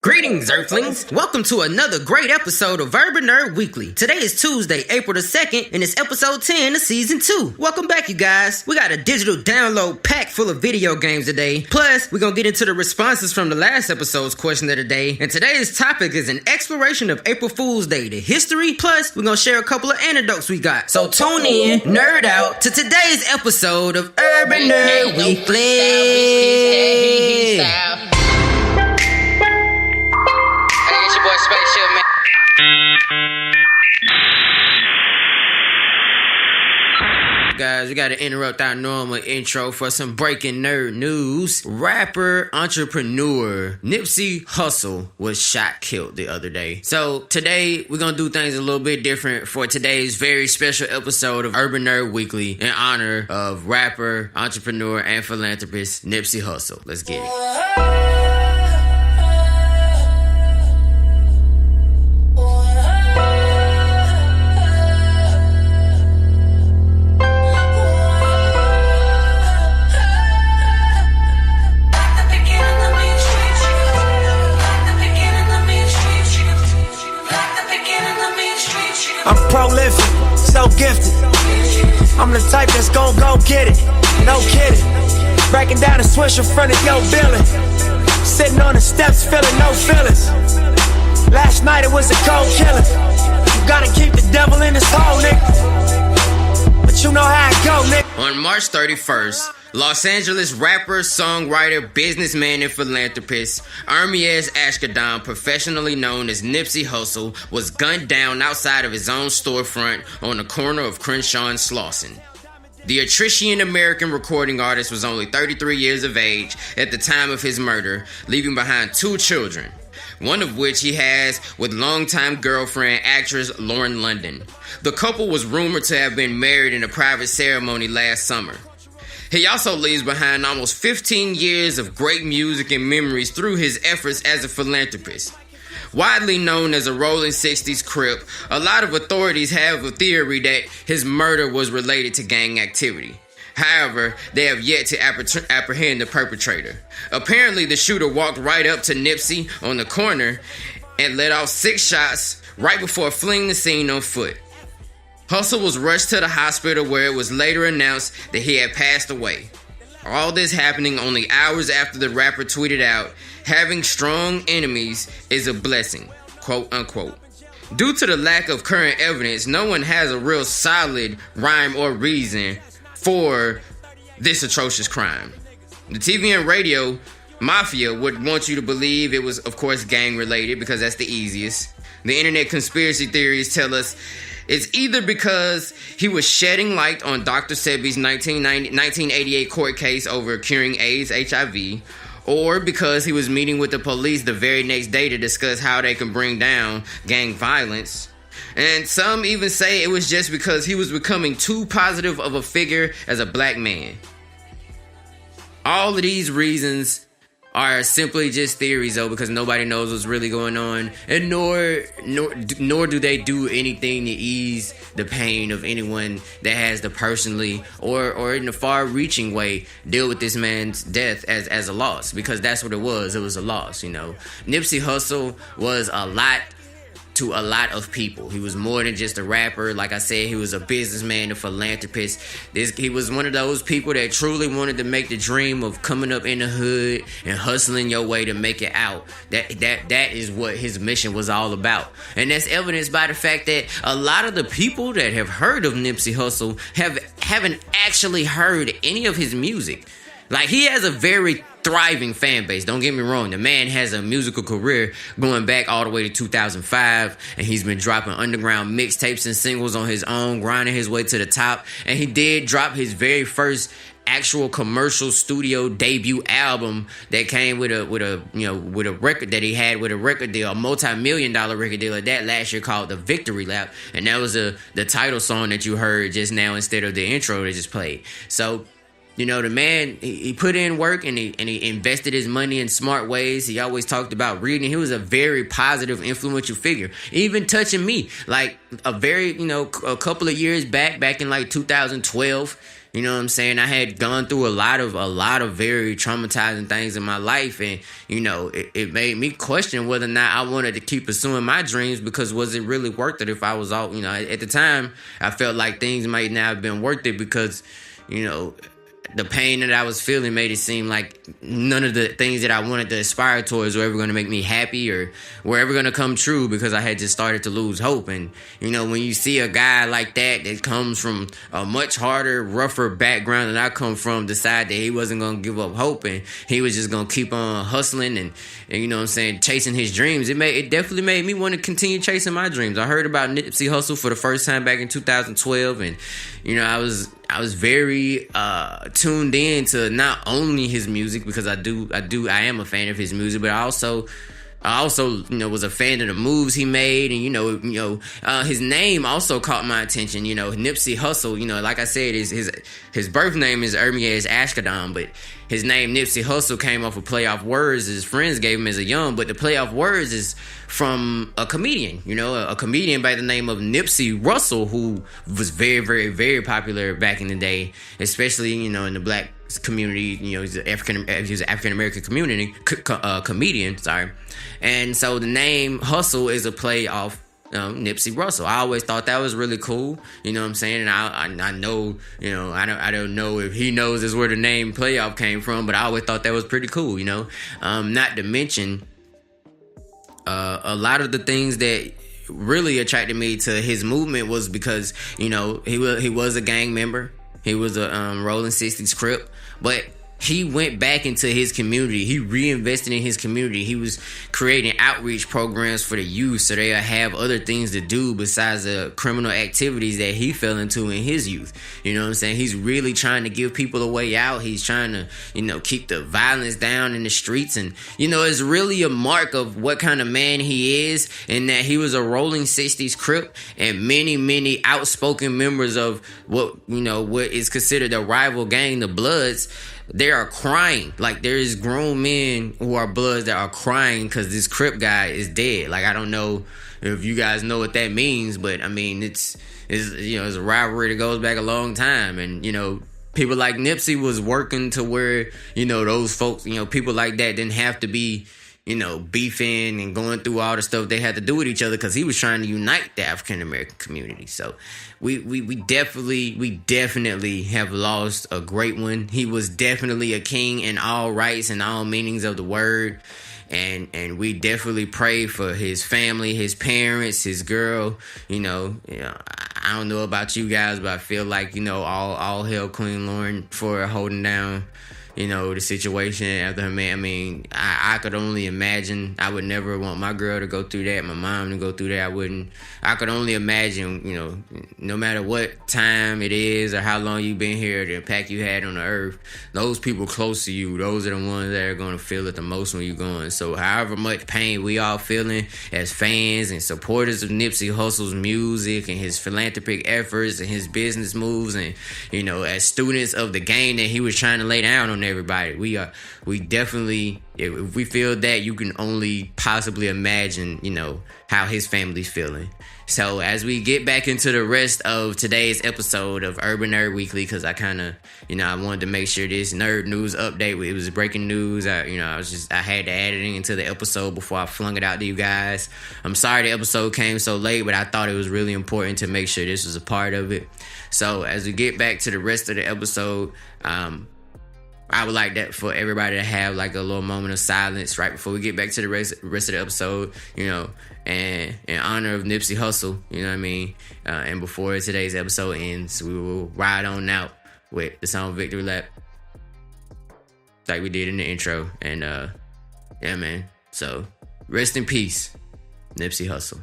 Greetings, Earthlings! Welcome to another great episode of Urban Nerd Weekly. Today is Tuesday, April the 2nd, and it's episode 10 of season 2. Welcome back, you guys. We got a digital download pack full of video games today. Plus, we're gonna get into the responses from the last episode's question of the day. And today's topic is an exploration of April Fool's Day, the history. Plus, we're gonna share a couple of anecdotes we got. So tune in, nerd out, to today's episode of Urban Nerd Weekly. Spaceship, man. Guys, we gotta interrupt our normal intro for some breaking nerd news. Rapper, entrepreneur Nipsey Hussle was shot, killed the other day. So today, we're gonna do things a little bit different for today's very special episode of Urban Nerd Weekly in honor of rapper, entrepreneur, and philanthropist Nipsey Hussle. Let's get it. I'm prolific, so gifted. I'm the type that's gon' go get it, no kidding. Breaking down a switch in front of your building. Sitting on the steps, feeling no feelings. Last night it was a cold killing. You gotta keep the devil in his hole, nigga. But you know how it go, nigga. On March 31st, Los Angeles rapper, songwriter, businessman, and philanthropist Ermias Ashkadam, professionally known as Nipsey Hussle, was gunned down outside of his own storefront on the corner of Crenshaw and Slauson. The Australian American recording artist was only 33 years of age at the time of his murder, leaving behind 2 children, one of which he has with longtime girlfriend actress Lauren London. The couple was rumored to have been married in a private ceremony last summer. He also leaves behind almost 15 years of great music and memories through his efforts as a philanthropist. Widely known as a Rolling 60s Crip, a lot of authorities have a theory that his murder was related to gang activity. However, they have yet to apprehend the perpetrator. Apparently, the shooter walked right up to Nipsey on the corner and let off 6 shots right before fleeing the scene on foot. Hussle was rushed to the hospital where it was later announced that he had passed away. All this happening only hours after the rapper tweeted out, "Having strong enemies is a blessing," quote unquote. Due to the lack of current evidence, no one has a real solid rhyme or reason for this atrocious crime. The TV and radio mafia would want you to believe it was, of course, gang related because that's the easiest. The internet conspiracy theories tell us it's either because he was shedding light on Dr. Sebi's 1988 court case over curing AIDS, HIV, or because he was meeting with the police the very next day to discuss how they can bring down gang violence. And some even say it was just because he was becoming too positive of a figure as a black man. All of these reasons are simply just theories, though, because nobody knows what's really going on, and nor do they do anything to ease the pain of anyone that has to personally or in a far-reaching way deal with this man's death as a loss, because that's what it was. It was a loss, you know. Nipsey Hussle was a lot to a lot of people. He was more than just a rapper. Like I said, he was a businessman, a philanthropist. He was one of those people that truly wanted to make the dream of coming up in the hood and hustling your way to make it out. That is what his mission was all about. And that's evidenced by the fact that a lot of the people that have heard of Nipsey Hussle haven't actually heard any of his music. Like, he has a very thriving fan base. Don't get me wrong. The man has a musical career going back all the way to 2005, and he's been dropping underground mixtapes and singles on his own, grinding his way to the top. And he did drop his very first actual commercial studio debut album that came with a record that he had with a record deal, a multi-million-dollar record deal at that last year called The Victory Lap, and that was the title song that you heard just now instead of the intro that just played. So, you know, the man, he put in work and he invested his money in smart ways. He always talked about reading. He was a very positive, influential figure, even touching me. Like a couple of years back in like 2012, You know what I'm saying? I had gone through a lot of very traumatizing things in my life, and you know, it made me question whether or not I wanted to keep pursuing my dreams, because was it really worth it if I was all, you know, at the time I felt like things might not have been worth it, because, you know, the pain that I was feeling made it seem like none of the things that I wanted to aspire towards were ever going to make me happy or were ever going to come true, because I had just started to lose hope. And, you know, when you see a guy like that comes from a much harder, rougher background than I come from, decide that he wasn't going to give up hope and he was just going to keep on hustling and, you know what I'm saying, chasing his dreams, it definitely made me want to continue chasing my dreams. I heard about Nipsey Hussle for the first time back in 2012, and, you know, I was very tuned in to not only his music, because I am a fan of his music, but I also you know, was a fan of the moves he made, and you know his name also caught my attention. You know, Nipsey Hussle, you know, like I said, his birth name is Ermias Ashkadam, but his name Nipsey Hussle came off of play off words his friends gave him as a young, but the play off words is from a comedian, you know, a comedian by the name of Nipsey Russell, who was very, very, very popular back in the day, especially, you know, in the black community. You know, he's an African American comedian, sorry. And so the name Hussle is a play off Nipsey Russell. I always thought that was really cool, you know what I'm saying? And I know, you know, I don't know if he knows is where the name Playoff came from, but I always thought that was pretty cool, you know. Not to mention a lot of the things that really attracted me to his movement was because, you know, he was a gang member. He was a Rolling 60s Crip, but he went back into his community. He reinvested in his community. He was creating outreach programs for the youth so they'll have other things to do besides the criminal activities that he fell into in his youth. You know what I'm saying? He's really trying to give people a way out. He's trying to, you know, keep the violence down in the streets. And, you know, it's really a mark of what kind of man he is, in that he was a Rolling 60s Crip, and many, many outspoken members of what is considered a rival gang, the Bloods, they are crying. Like, there's grown men who are Bloods that are crying because this Crip guy is dead. Like, I don't know if you guys know what that means, but I mean, it's you know, it's a rivalry that goes back a long time. And, you know, people like Nipsey was working to where, you know, those folks, you know, people like that didn't have to be, you know, beefing and going through all the stuff they had to do with each other, because he was trying to unite the African American community. So we definitely have lost a great one. He was definitely a king in all rights and all meanings of the word. And we definitely pray for his family, his parents, his girl. You know, I don't know about you guys, but I feel like, you know, all hail Queen Lauren for holding down, you know, the situation after her man. I mean, I could only imagine. I would never want my girl to go through that, my mom to go through that. I could only imagine, you know, no matter what time it is or how long you've been here, the impact you had on the earth, those people close to you, those are the ones that are going to feel it the most when you're going. So however much pain we all feeling as fans and supporters of Nipsey Hussle's music and his philanthropic efforts and his business moves, and, you know, as students of the game that he was trying to lay down on everybody, we definitely, if we feel that, you can only possibly imagine, you know, how his family's feeling. So as we get back into the rest of today's episode of Urban Nerd Weekly, because I kind of, you know, I wanted to make sure this nerd news update, it was breaking news. I had to add it into the episode before I flung it out to you guys. I'm sorry the episode came so late, but I thought it was really important to make sure this was a part of it. So as we get back to the rest of the episode, I would like that for everybody to have like a little moment of silence right before we get back to the rest of the episode, you know, and in honor of Nipsey Hussle, you know what I mean? And before today's episode ends, we will ride on out with the song Victory Lap, like we did in the intro. And yeah, man. So rest in peace, Nipsey Hussle.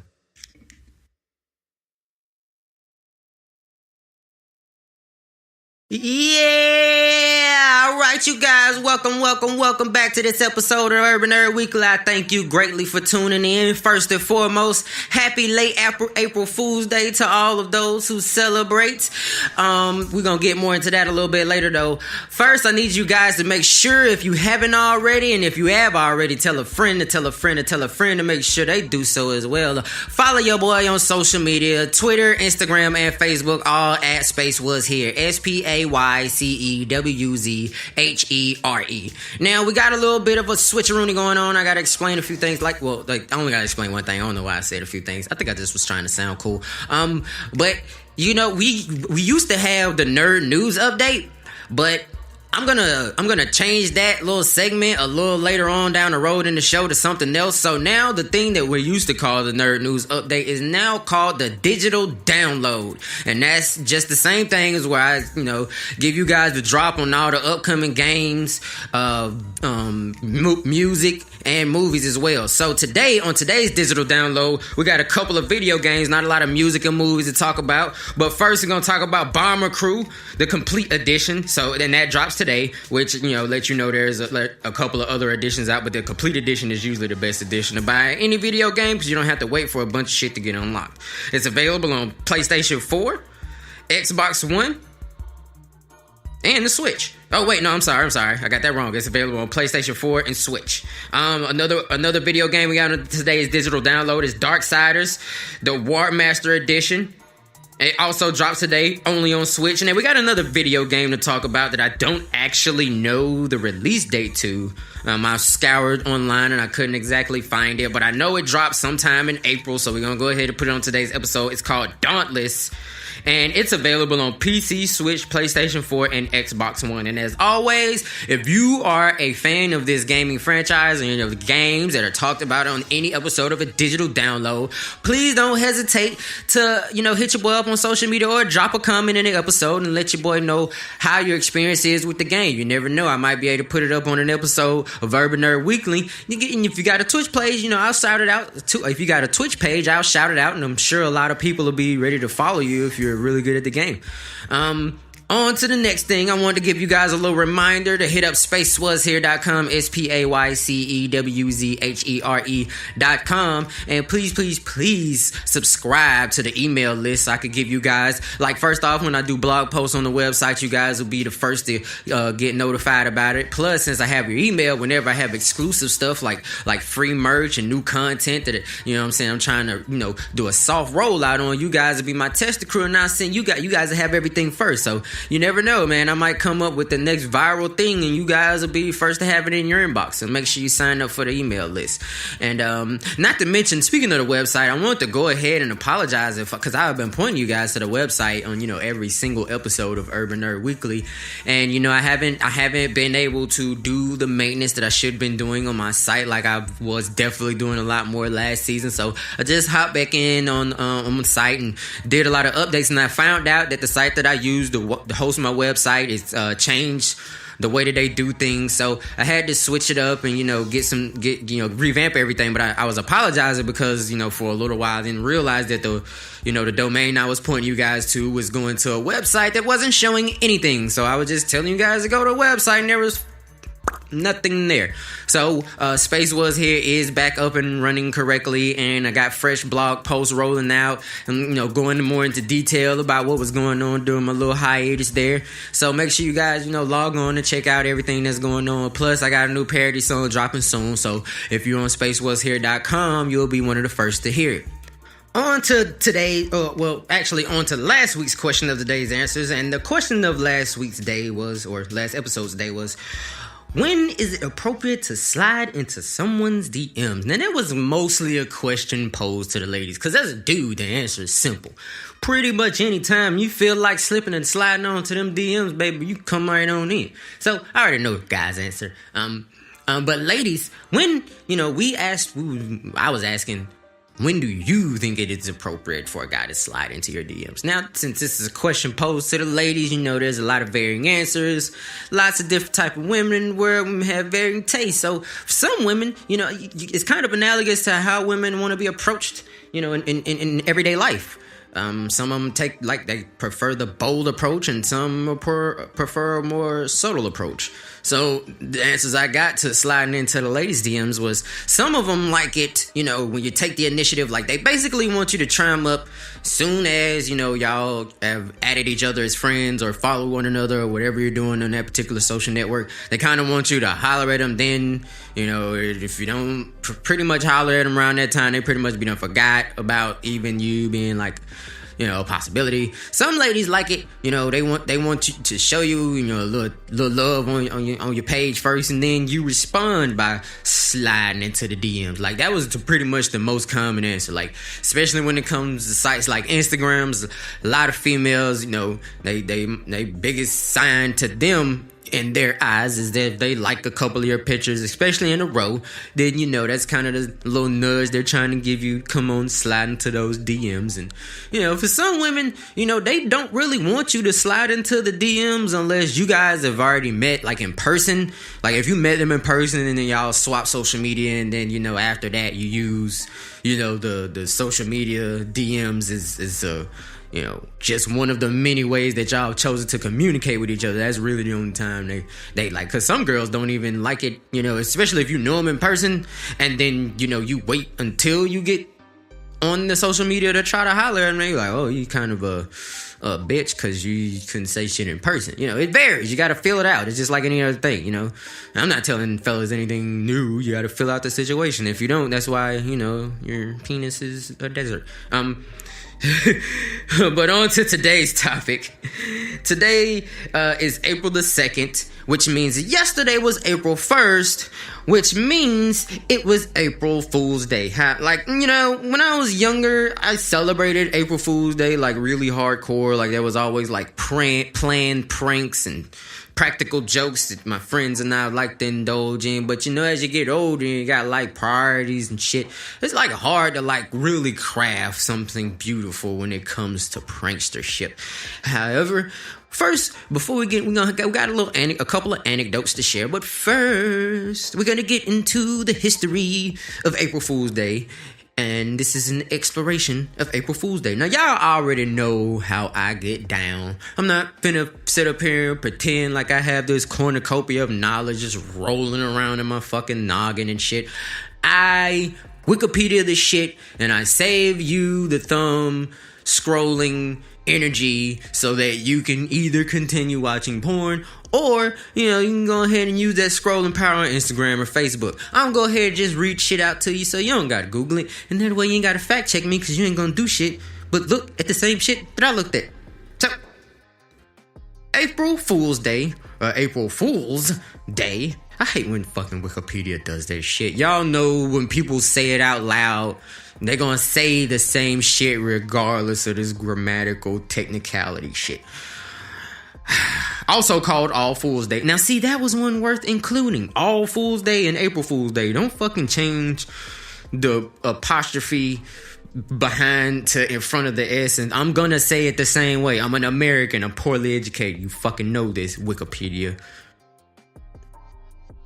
Yeah, all right, you guys, welcome back to this episode of Urban Nerd Weekly. I thank you greatly for tuning in. First and foremost, happy late April Fool's Day to all of those who celebrate. We're gonna get more into that a little bit later, though. First, I need you guys to make sure, if you haven't already, and if you have already, tell a friend to tell a friend to tell a friend to make sure they do so as well. Follow your boy on social media, Twitter, Instagram, and Facebook, all at Space Was Here, SPA SPAYCEWZHERE. Now, we got a little bit of a switcheroonie going on. I got to explain a few things. I only got to explain one thing. I don't know why I said a few things. I think I just was trying to sound cool. But, we used to have the Nerd News Update, but I'm gonna change that little segment a little later on down the road in the show to something else. So now the thing that we used to call the Nerd News Update is now called the Digital Download, and that's just the same thing as where I give you guys the drop on all the upcoming games, music and movies as well. So today on today's Digital Download, we got a couple of video games, not a lot of music and movies to talk about. But first, we're gonna talk about Bomber Crew, the complete edition. So then that drops today, which let you know there's a couple of other editions out, but the complete edition is usually the best edition to buy any video game because you don't have to wait for a bunch of shit to get unlocked. It's available on PlayStation 4, Xbox One, and the Switch. Oh wait, no, I'm sorry. I got that wrong. It's available on PlayStation 4 and Switch. Another video game we got on today's Digital Download is Darksiders, the War Master Edition. It also drops today only on Switch. And then we got another video game to talk about that I don't actually know the release date to. I scoured online and I couldn't exactly find it, but I know it drops sometime in April, so we're gonna go ahead and put it on today's episode. It's called Dauntless, and it's available on PC, Switch, PlayStation 4, and Xbox One. And as always, if you are a fan of this gaming franchise and the games that are talked about on any episode of a Digital Download, please don't hesitate to hit your boy up on social media or drop a comment in the episode and let your boy know how your experience is with the game. You never know, I might be able to put it up on an episode of Urban Nerd Weekly. And if you got a Twitch page, I'll shout it out. If you got a Twitch page, I'll shout it out, and I'm sure a lot of people will be ready to follow you if you're really good at the game. On to the next thing. I wanted to give you guys a little reminder to hit up spacewashere.com, SPAYCEWZHERE.com, and please subscribe to the email list so I could give you guys, first off, when I do blog posts on the website, you guys will be the first to get notified about it. Plus, since I have your email, whenever I have exclusive stuff like free merch and new content that I'm trying to do a soft rollout on, you guys will be my tester crew, and I'll send you guys will have everything first. So you never know, man. I might come up with the next viral thing and you guys will be first to have it in your inbox. So make sure you sign up for the email list. And not to mention, speaking of the website, I want to go ahead and apologize because I've been pointing you guys to the website on every single episode of Urban Nerd Weekly, and I haven't been able to do the maintenance that I should have been doing on my site like I was definitely doing a lot more last season. So I just hopped back in on the site and did a lot of updates, and I found out that the site that I use to host my website is changed the way that they do things. So I had to switch it up and revamp everything. But I was apologizing because for a little while I didn't realize that the domain I was pointing you guys to was going to a website that wasn't showing anything. So I was just telling you guys to go to a website and there was nothing there. So Space Was Here is back up and running correctly, and I got fresh blog posts rolling out and going more into detail about what was going on during my little hiatus there. So make sure you guys log on and check out everything that's going on. Plus I got a new parody song dropping soon, so if you're on spacewashere.com, you'll be one of the first to hear it. On to last week's question of the day's answers. And the question of last episode's day was, when is it appropriate to slide into someone's DMs? Now, that was mostly a question posed to the ladies, because as a dude, the answer is simple. Pretty much anytime you feel like slipping and sliding onto them DMs, baby, you come right on in. So, I already know the guy's answer. But ladies, when, I was asking, when do you think it is appropriate for a guy to slide into your DMs? Now, since this is a question posed to the ladies, there's a lot of varying answers. Lots of different type of women in the world have varying tastes. So, for some women, it's kind of analogous to how women want to be approached, in everyday life. Some of them they prefer the bold approach, and some prefer a more subtle approach. So the answers I got to sliding into the ladies' DMs was, some of them like it, when you take the initiative, they basically want you to try them up soon as, y'all have added each other as friends or follow one another or whatever you're doing on that particular social network. They kind of want you to holler at them then, if you don't pretty much holler at them around that time, they pretty much be done forgot about even you being a possibility. Some ladies like it, they want you to show you, a little love on your page first, and then you respond by sliding into the DMs. Like, that was pretty much the most common answer. Like, especially when it comes to sites like Instagrams, a lot of females, they biggest sign to them in their eyes is that if they like a couple of your pictures, especially in a row, then that's kind of the little nudge they're trying to give you. Come on, slide into those DMs. And for some women, they don't really want you to slide into the DMs unless you guys have already met, like, in person. Like, if you met them in person and then y'all swap social media, and then after that you use the social media DMs is just one of the many ways that y'all have chosen to communicate with each other. That's really the only time they like, because some girls don't even like it, especially if you know them in person, and then, you wait until you get on the social media to try to holler, and they're like, oh, you kind of a bitch because you couldn't say shit in person. It varies. You got to feel it out. It's just like any other thing, I'm not telling fellas anything new. You got to fill out the situation. If you don't, that's why, your penis is a desert. But on to today's topic. Today is April the 2nd, which means yesterday was April 1st, which means it was April Fool's Day. When I was younger, I celebrated April Fool's Day like really hardcore. Like, there was always like planned pranks and practical jokes that my friends and I like to indulge in. But as you get older, you got like priorities and shit. It's like hard to like really craft something beautiful when it comes to prankstership. However, first, before we got a couple of anecdotes to share. But first, we're gonna get into the history of April Fool's Day. And this is an exploration of April Fool's Day. Now, y'all already know how I get down. I'm not finna sit up here and pretend like I have this cornucopia of knowledge just rolling around in my fucking noggin and shit. I Wikipedia this shit, and I save you the thumb scrolling energy so that you can either continue watching porn, or, you can go ahead and use that scrolling power on Instagram or Facebook. I'm gonna go ahead and just read shit out to you so you don't gotta Google it. And that way you ain't gotta fact check me, because you ain't gonna do shit but look at the same shit that I looked at. So, April Fool's Day, or April Fool's Day. I hate when fucking Wikipedia does that shit. Y'all know when people say it out loud, they're gonna say the same shit regardless of this grammatical technicality shit. Also called All Fool's Day. Now, see, that was one worth including. All Fool's Day and April Fool's Day. Don't fucking change the apostrophe behind to in front of the S, and I'm gonna say it the same way. I'm an American. I'm poorly educated. You fucking know this, Wikipedia.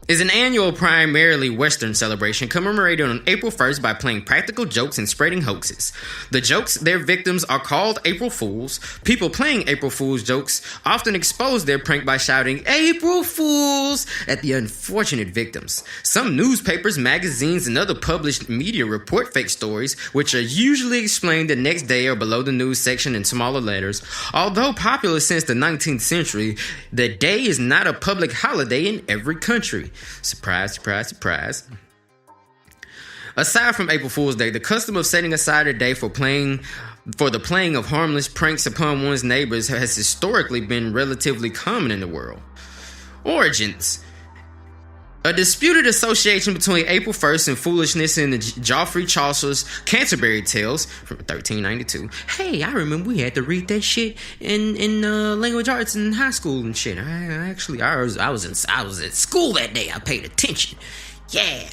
Is an annual primarily Western celebration commemorated on April 1st by playing practical jokes and spreading hoaxes. The jokes, their victims, are called April Fools. People playing April Fools jokes often expose their prank by shouting, "April Fools!" at the unfortunate victims. Some newspapers, magazines, and other published media report fake stories, which are usually explained the next day or below the news section in smaller letters. Although popular since the 19th century, the day is not a public holiday in every country. Surprise, surprise, surprise. Aside from April Fool's Day, the custom of setting aside a day for the playing of harmless pranks upon one's neighbors has historically been relatively common in the world. Origins. A disputed association between April 1st and foolishness in the Geoffrey Chaucer's Canterbury Tales from 1392. Hey, I remember we had to read that shit in language arts in high school and shit. I was at school that day. I paid attention. Yeah.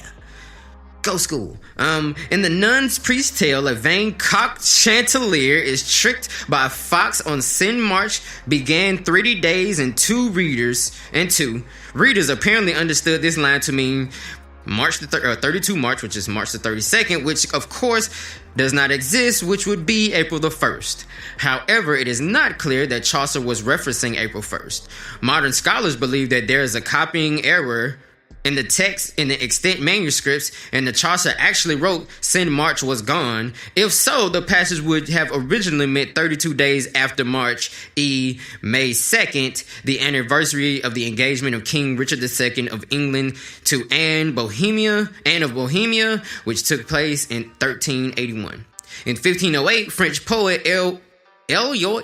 Go school. In the nun's priest tale, a vain cocked chandelier is tricked by a fox on Sin March began 30 days and two readers. Readers apparently understood this line to mean March 32 March, which is March the 32nd, which of course does not exist, which would be April the 1st. However, it is not clear that Chaucer was referencing April 1st. Modern scholars believe that there is a copying error in the text in the extant manuscripts, and the Chaucer actually wrote Sin March was gone. If so, the passage would have originally meant 32 days after March, May 2nd, the anniversary of the engagement of King Richard II of England to Anne of Bohemia, which took place in 1381. In 1508, French poet Eloy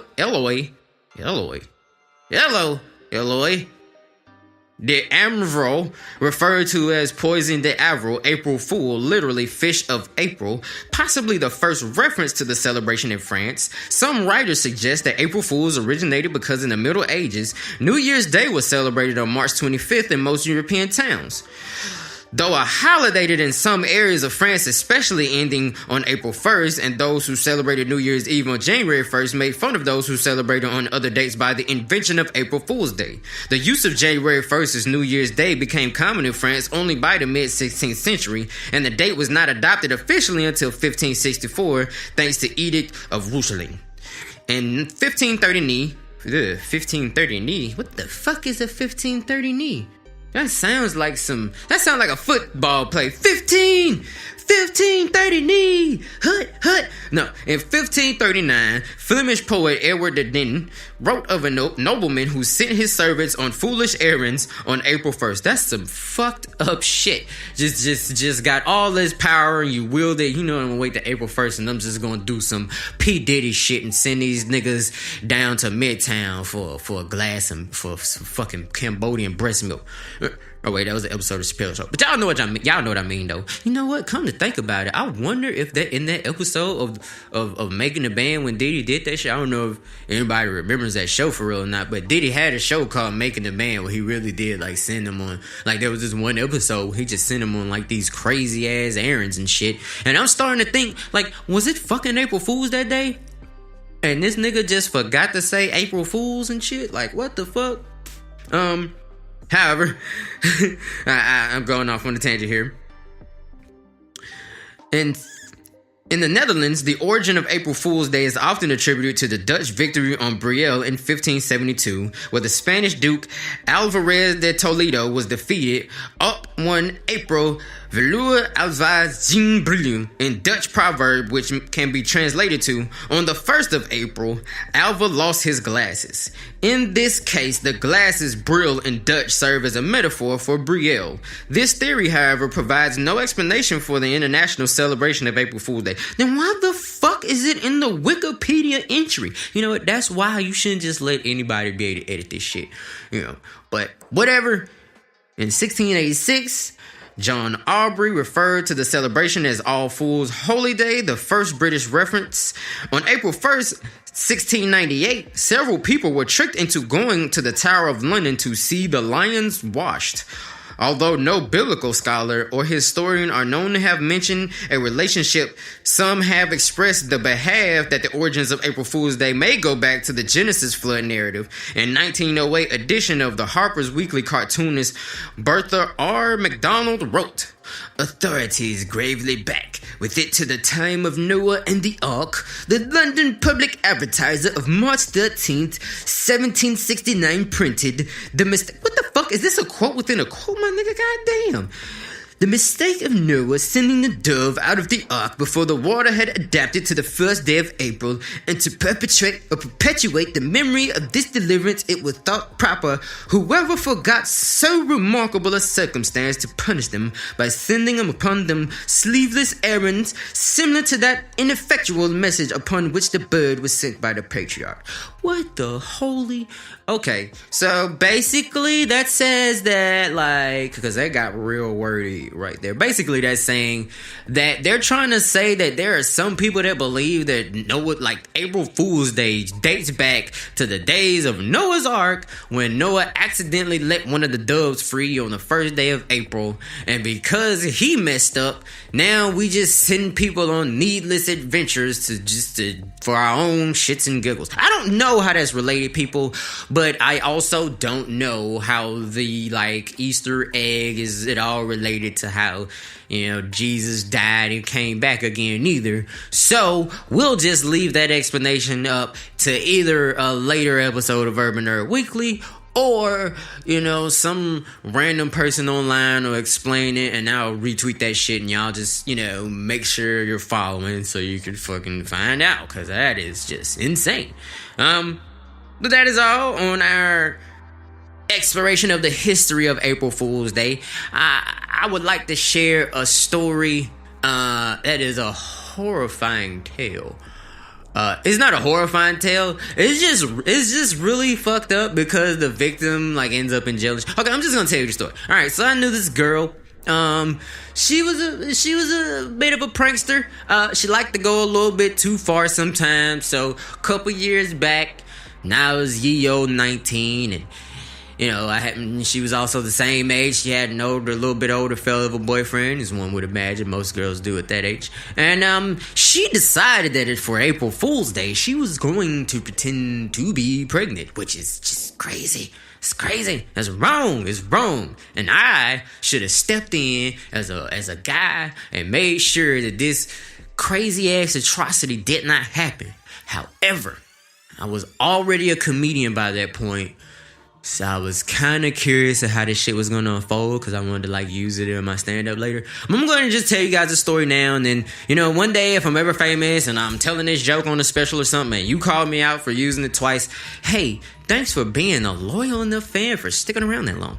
de Amvril, referred to as Poison de Avril, April Fool, literally Fish of April, possibly the first reference to the celebration in France. Some writers suggest that April Fools originated because in the Middle Ages, New Year's Day was celebrated on March 25th in most European towns. Though a holiday in some areas of France, especially ending on April 1st, and those who celebrated New Year's Eve on January 1st made fun of those who celebrated on other dates by the invention of April Fool's Day. The use of January 1st as New Year's Day became common in France only by the mid-16th century, and the date was not adopted officially until 1564, thanks to Edict of Hussle. In 1530, what the fuck is a 1530? That sounds like a football play. 1530 knee, hut. No, in 1539, Flemish poet Edward de Den wrote of a nobleman who sent his servants on foolish errands on April 1st. That's some fucked up shit. Just got all this power and you wield it. You know, I'm gonna wait to April 1st and I'm just gonna do some P. Diddy shit and send these niggas down to Midtown for a glass and for some fucking Cambodian breast milk. Oh wait, that was an episode of Spreaker Show. But y'all know what I mean. Y'all know what I mean, though. You know what? Come to think about it, I wonder if that in that episode of Making the Band when Diddy did that shit. I don't know if anybody remembers that show for real or not. But Diddy had a show called Making the Band where he really did like send them on. Like there was this one episode where he just sent them on like these crazy ass errands and shit. And I'm starting to think like, was it fucking April Fool's that day? And this nigga just forgot to say April Fools and shit. Like what the fuck? However, I'm going off on a tangent here. In the Netherlands, the origin of April Fool's Day is often attributed to the Dutch victory on Brielle in 1572, where the Spanish Duke Alvarez de Toledo was defeated. Up one April, Verloor Alva Zien Brielle, in Dutch proverb, which can be translated to, on the 1st of April, Alva lost his glasses. In this case, the glasses Brill in Dutch serve as a metaphor for Brielle. This theory, however, provides no explanation for the international celebration of April Fool's Day. Then why the fuck is it in the Wikipedia entry? You know what? That's why you shouldn't just let anybody be able to edit this shit. You know, but whatever. In 1686, John Aubrey referred to the celebration as All Fools' Holy Day, the first British reference. On April 1st, 1698, several people were tricked into going to the Tower of London to see the lions washed. Although no biblical scholar or historian are known to have mentioned a relationship, some have expressed the belief that the origins of April Fool's Day may go back to the Genesis flood narrative. In 1908 edition of the Harper's Weekly cartoonist Bertha R. MacDonald wrote, "Authorities gravely back with it to the time of Noah and the Ark. The London Public Advertiser of March 13th, 1769 printed the mistake." What the fuck? Is this a quote within a quote, my nigga? Goddamn. "The mistake of Noah sending the dove out of the ark before the water had adapted to the first day of April, and to perpetuate the memory of this deliverance, it was thought proper whoever forgot so remarkable a circumstance to punish them by sending them upon them sleeveless errands, similar to that ineffectual message upon which the bird was sent by the patriarch." What the holy... Okay, so basically that says that, like, because they got real wordy right there. Basically that's saying that they're trying to say that there are some people that believe that Noah, like April Fool's Day dates back to the days of Noah's Ark, when Noah accidentally let one of the doves free on the first day of April, and because he messed up, now we just send people on needless adventures for our own shits and giggles. I don't know how that's related, people, but I also don't know how the, like, Easter egg is at all related to how, you know, Jesus died and came back again either. So we'll just leave that explanation up to either a later episode of Urban Nerd Weekly, or, you know, some random person online will explain it and I'll retweet that shit and y'all just, you know, make sure you're following so you can fucking find out, because that is just insane. But that is all on our exploration of the history of April Fool's Day. I would like to share a story that is a horrifying tale It's not a horrifying tale. It's just really fucked up because the victim like ends up in jail. Okay, I'm just gonna tell you the story. All right, so I knew this girl. She was a bit of a prankster. She liked to go a little bit too far sometimes. So a couple years back, now I was ye old 19, and she was also the same age. She had a little bit older fella of a boyfriend, as one would imagine most girls do at that age. And she decided that for April Fool's Day, she was going to pretend to be pregnant, which is just crazy. It's crazy. That's wrong. It's wrong. And I should have stepped in as a guy and made sure that this crazy ass atrocity did not happen. However, I was already a comedian by that point. So I was kind of curious of how this shit was going to unfold because I wanted to use it in my stand-up later. I'm going to just tell you guys a story now, and then, one day if I'm ever famous and I'm telling this joke on a special or something and you call me out for using it twice, hey, thanks for being a loyal enough fan for sticking around that long.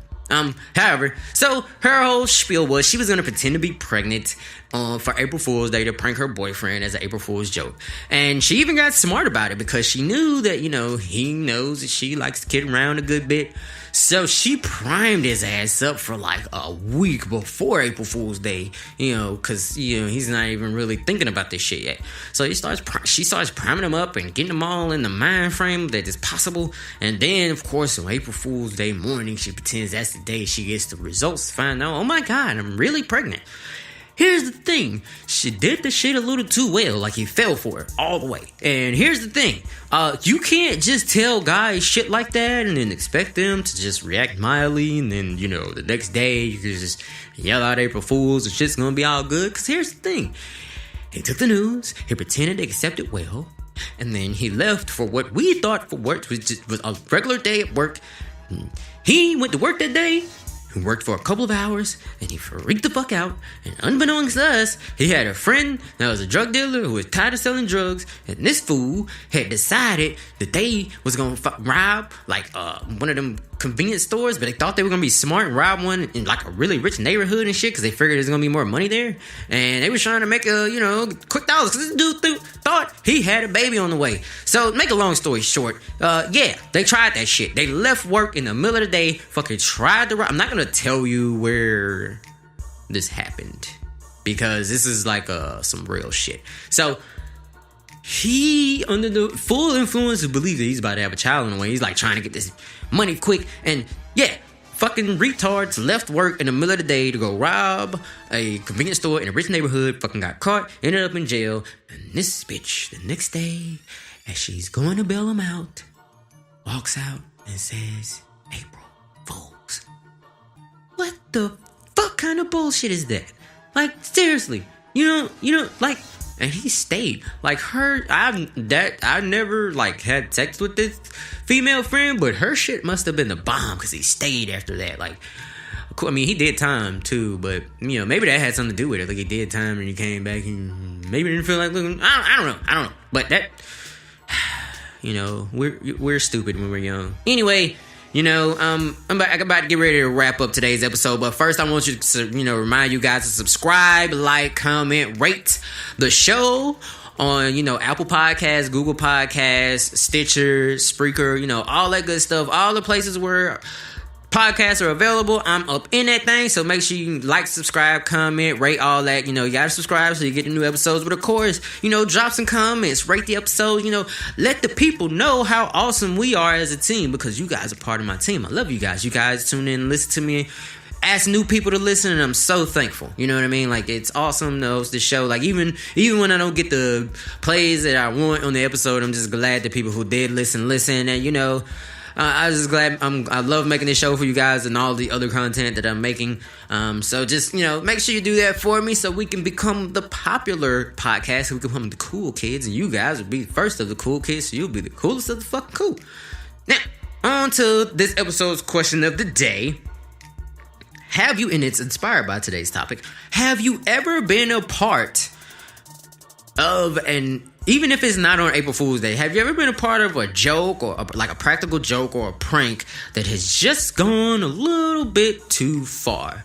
However, so her whole spiel was she was going to pretend to be pregnant for April Fool's Day to prank her boyfriend as an April Fool's joke. And she even got smart about it because she knew that, he knows that she likes to kid around a good bit. So she primed his ass up for a week before April Fool's Day, because, he's not even really thinking about this shit yet. So she starts priming him up and getting them all in the mind frame that it's possible. And then, of course, on April Fool's Day morning, she pretends that's the day she gets the results to find out, oh my God, I'm really pregnant. Here's the thing, she did the shit a little too well, he fell for it all the way. And here's the thing, you can't just tell guys shit like that and then expect them to just react mildly, and then, the next day you can just yell out April Fools and shit's gonna be all good. Because here's the thing, he took the news, he pretended to accept it well, and then he left for what we thought for work was a regular day at work. He went to work that day. He worked for a couple of hours, and he freaked the fuck out, and unbeknownst to us, he had a friend that was a drug dealer who was tired of selling drugs, and this fool had decided that they was gonna rob, one of them convenience stores, but they thought they were gonna be smart and rob one in a really rich neighborhood and shit, because they figured there's gonna be more money there, and they was trying to make quick dollars, because this dude thought he had a baby on the way. So, make a long story short, they tried that shit. They left work in the middle of the day, fucking tried to rob. I'm not gonna tell you where this happened, because this is some real shit. So, he, under the full influence of belief that he's about to have a child in the way, he's trying to get this money quick, and fucking retards left work in the middle of the day to go rob a convenience store in a rich neighborhood, fucking got caught, ended up in jail, and this bitch, the next day, as she's going to bail him out, walks out and says, April Fools. What the fuck kind of bullshit is that? Seriously, and he stayed. I never had sex with this female friend, but her shit must have been the bomb because he stayed after that. He did time too, but maybe that had something to do with it. He did time and he came back and maybe didn't feel like looking. I don't know. But that, we're stupid when we're young. Anyway. I'm about to get ready to wrap up today's episode, but first I want you to, remind you guys to subscribe, like, comment, rate the show on, Apple Podcasts, Google Podcasts, Stitcher, Spreaker, all that good stuff, all the places where podcasts are available. I'm up in that thing, so make sure you like, subscribe, comment, rate, all that. You gotta subscribe so you get the new episodes. But of course, drop some comments, rate the episode. Let the people know how awesome we are as a team, because you guys are part of my team. I love you guys. You guys tune in and listen to me, ask new people to listen, and I'm so thankful. You know what I mean? It's awesome to host this show. Even when I don't get the plays that I want on the episode, I'm just glad that people who did listen, and I was just glad. I love making this show for you guys and all the other content that I'm making. So just, make sure you do that for me so we can become the popular podcast. So we can become the cool kids, and you guys will be the first of the cool kids, so you'll be the coolest of the fucking cool. Now, on to this episode's question of the day. And it's inspired by today's topic. Have you ever been a part of even if it's not on April Fool's Day, have you ever been a part of a joke or a practical joke or a prank that has just gone a little bit too far?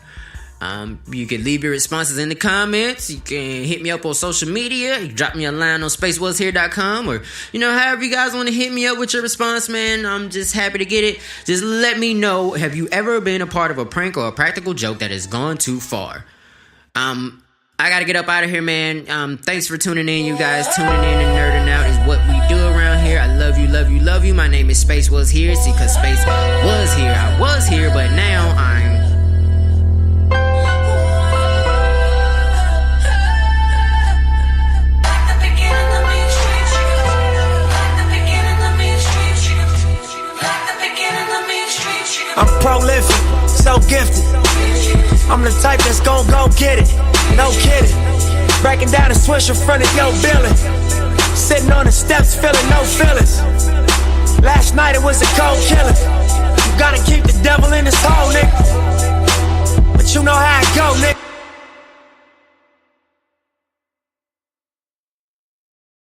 You can leave your responses in the comments. You can hit me up on social media. You can drop me a line on spacewashere.com, or however you guys want to hit me up with your response, man. I'm just happy to get it. Just let me know, have you ever been a part of a prank or a practical joke that has gone too far? I gotta get up out of here, man. Thanks for tuning in, you guys. Tuning in and nerding out is what we do around here. I love you, love you, love you. My name is Space Was Here. See, cause Space was here. I was here, but now I'm... I'm prolific, so gifted. I'm the type that's gon' go get it, no kidding. Breaking down a switch in front of your building. Sitting on the steps, feeling no feelings. Last night it was a cold killing. You gotta keep the devil in his hole, nigga. But you know how it go, nigga.